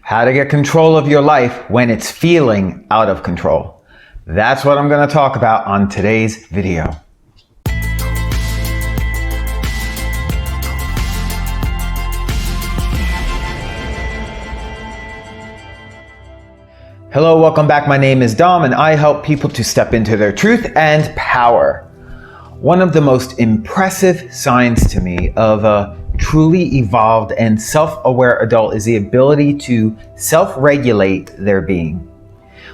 How to get control of your life when it's feeling out of control. That's what I'm going to talk about on today's video. Hello, welcome back. My name is Dom and I help people to step into their truth and power. One of the most impressive signs to me of a truly evolved and self-aware adult is the ability to self-regulate their being.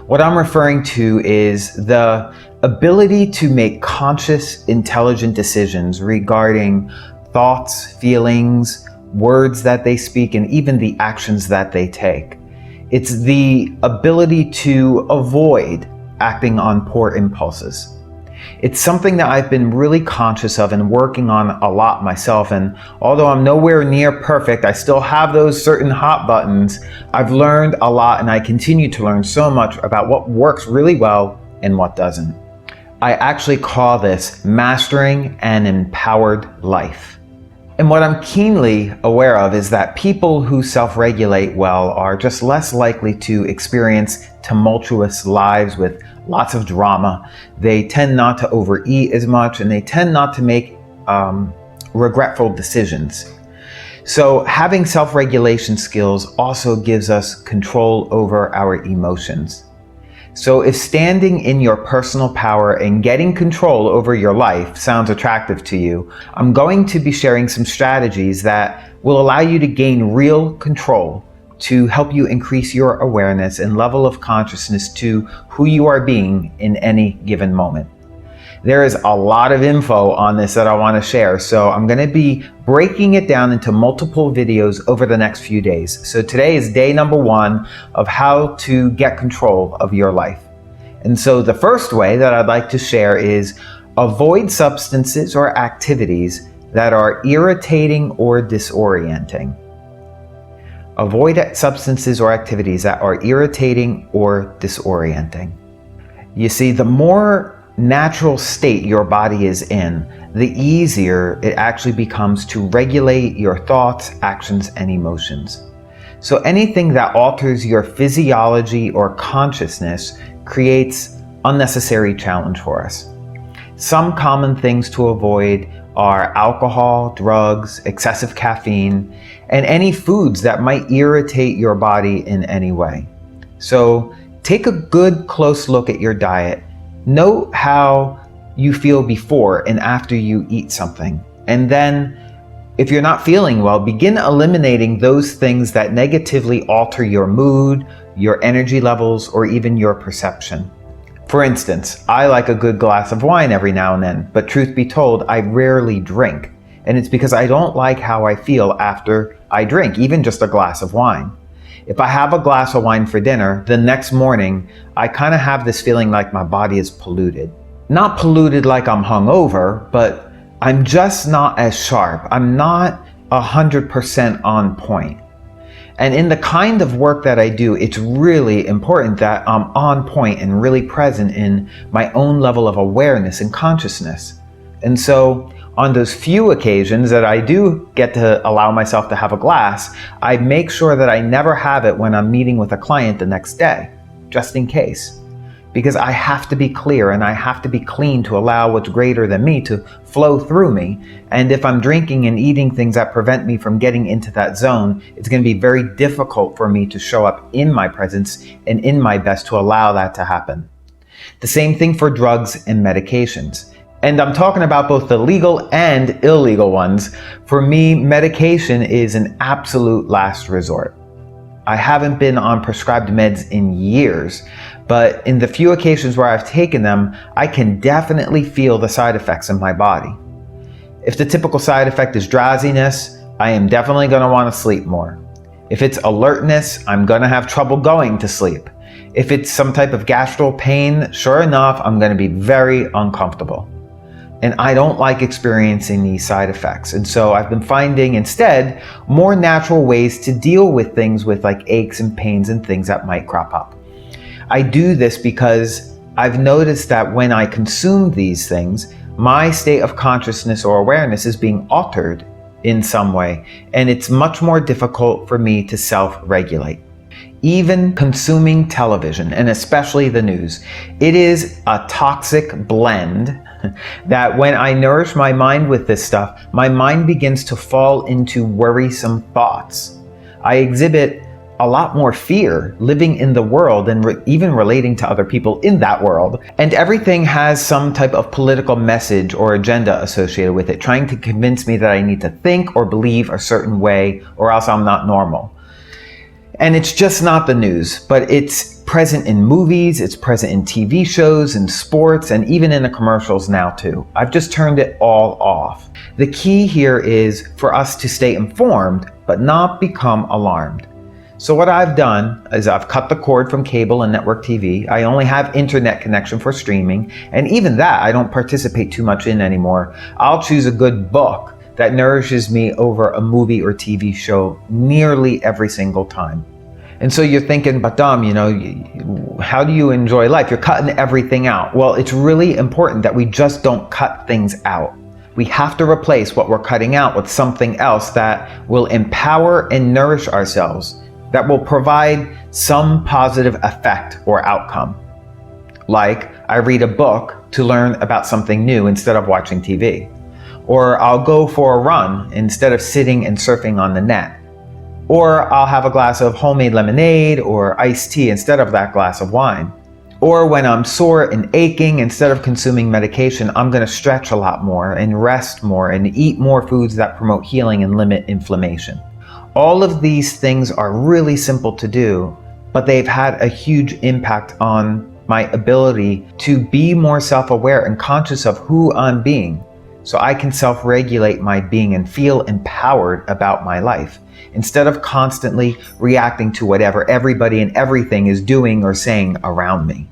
What I'm referring to is the ability to make conscious, intelligent decisions regarding thoughts, feelings, words that they speak, and even the actions that they take. It's the ability to avoid acting on poor impulses. It's something that I've been really conscious of and working on a lot myself, and although I'm nowhere near perfect, I still have those certain hot buttons. I've learned a lot and I continue to learn so much about what works really well and what doesn't. I actually call this mastering an empowered life. And what I'm keenly aware of is that people who self-regulate well are just less likely to experience tumultuous lives with lots of drama. They tend not to overeat as much, and they tend not to make regretful decisions. So having self-regulation skills also gives us control over our emotions. So if standing in your personal power and getting control over your life sounds attractive to you, I'm going to be sharing some strategies that will allow you to gain real control to help you increase your awareness and level of consciousness to who you are being in any given moment. There is a lot of info on this that I want to share, so I'm going to be breaking it down into multiple videos over the next few days. So today is day number 1 of how to get control of your life. And so the first way that I'd like to share is avoid substances or activities that are irritating or disorienting. Avoid substances or activities that are irritating or disorienting. You see, the more natural state your body is in, the easier it actually becomes to regulate your thoughts, actions, and emotions. So anything that alters your physiology or consciousness creates unnecessary challenge for us. Some common things to avoid are alcohol, drugs, excessive caffeine, and any foods that might irritate your body in any way. So take a good close look at your diet. Note how you feel before and after you eat something. And then, if you're not feeling well, begin eliminating those things that negatively alter your mood, your energy levels, or even your perception. For instance, I like a good glass of wine every now and then, but truth be told, I rarely drink. And it's because I don't like how I feel after I drink, even just a glass of wine. If I have a glass of wine for dinner, the next morning, I kind of have this feeling like my body is polluted. Not polluted like I'm hungover, but I'm just not as sharp. I'm not 100% on point. And in the kind of work that I do, it's really important that I'm on point and really present in my own level of awareness and consciousness. And so on those few occasions that I do get to allow myself to have a glass, I make sure that I never have it when I'm meeting with a client the next day, just in case. Because I have to be clear and I have to be clean to allow what's greater than me to flow through me. And if I'm drinking and eating things that prevent me from getting into that zone, it's going to be very difficult for me to show up in my presence and in my best to allow that to happen. The same thing for drugs and medications. And I'm talking about both the legal and illegal ones. For me, medication is an absolute last resort. I haven't been on prescribed meds in years, but in the few occasions where I've taken them, I can definitely feel the side effects in my body. If the typical side effect is drowsiness, I am definitely going to want to sleep more. If it's alertness, I'm going to have trouble going to sleep. If it's some type of gastral pain, sure enough, I'm going to be very uncomfortable. And I don't like experiencing these side effects. And so I've been finding instead more natural ways to deal with things with like aches and pains and things that might crop up. I do this because I've noticed that when I consume these things, my state of consciousness or awareness is being altered in some way, and it's much more difficult for me to self-regulate. even consuming television, and especially the news. It is a toxic blend that when I nourish my mind with this stuff, my mind begins to fall into worrisome thoughts. I exhibit a lot more fear living in the world and even relating to other people in that world. And everything has some type of political message or agenda associated with it, trying to convince me that I need to think or believe a certain way or else I'm not normal. And it's just not the news, but it's present in movies, it's present in TV shows, in sports, and even in the commercials now too. I've just turned it all off. The key here is for us to stay informed, but not become alarmed. So what I've done is I've cut the cord from cable and network TV. I only have internet connection for streaming, and even that I don't participate too much in anymore. I'll choose a good book that nourishes me over a movie or TV show nearly every single time. And so you're thinking, but Dom, how do you enjoy life? You're cutting everything out. Well, it's really important that we just don't cut things out. We have to replace what we're cutting out with something else that will empower and nourish ourselves, that will provide some positive effect or outcome. Like, I read a book to learn about something new instead of watching TV. Or I'll go for a run instead of sitting and surfing on the net. Or I'll have a glass of homemade lemonade or iced tea instead of that glass of wine. Or when I'm sore and aching, instead of consuming medication, I'm going to stretch a lot more and rest more and eat more foods that promote healing and limit inflammation. All of these things are really simple to do, but they've had a huge impact on my ability to be more self-aware and conscious of who I'm being, so I can self-regulate my being and feel empowered about my life, instead of constantly reacting to whatever everybody and everything is doing or saying around me.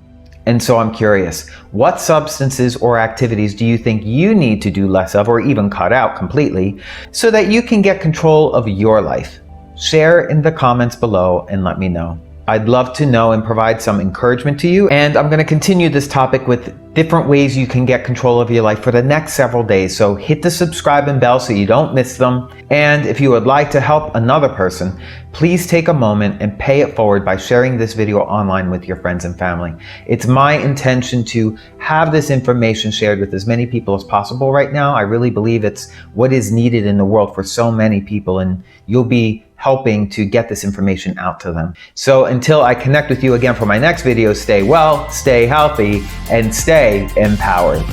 And so I'm curious, what substances or activities do you think you need to do less of or even cut out completely so that you can get control of your life? Share in the comments below and let me know. I'd love to know and provide some encouragement to you. And I'm going to continue this topic with different ways you can get control of your life for the next several days. So hit the subscribe and bell so you don't miss them. And if you would like to help another person, please take a moment and pay it forward by sharing this video online with your friends and family. It's my intention to have this information shared with as many people as possible right now. I really believe it's what is needed in the world for so many people, and you'll be helping to get this information out to them. So until I connect with you again for my next video, stay well, stay healthy, and stay empowered.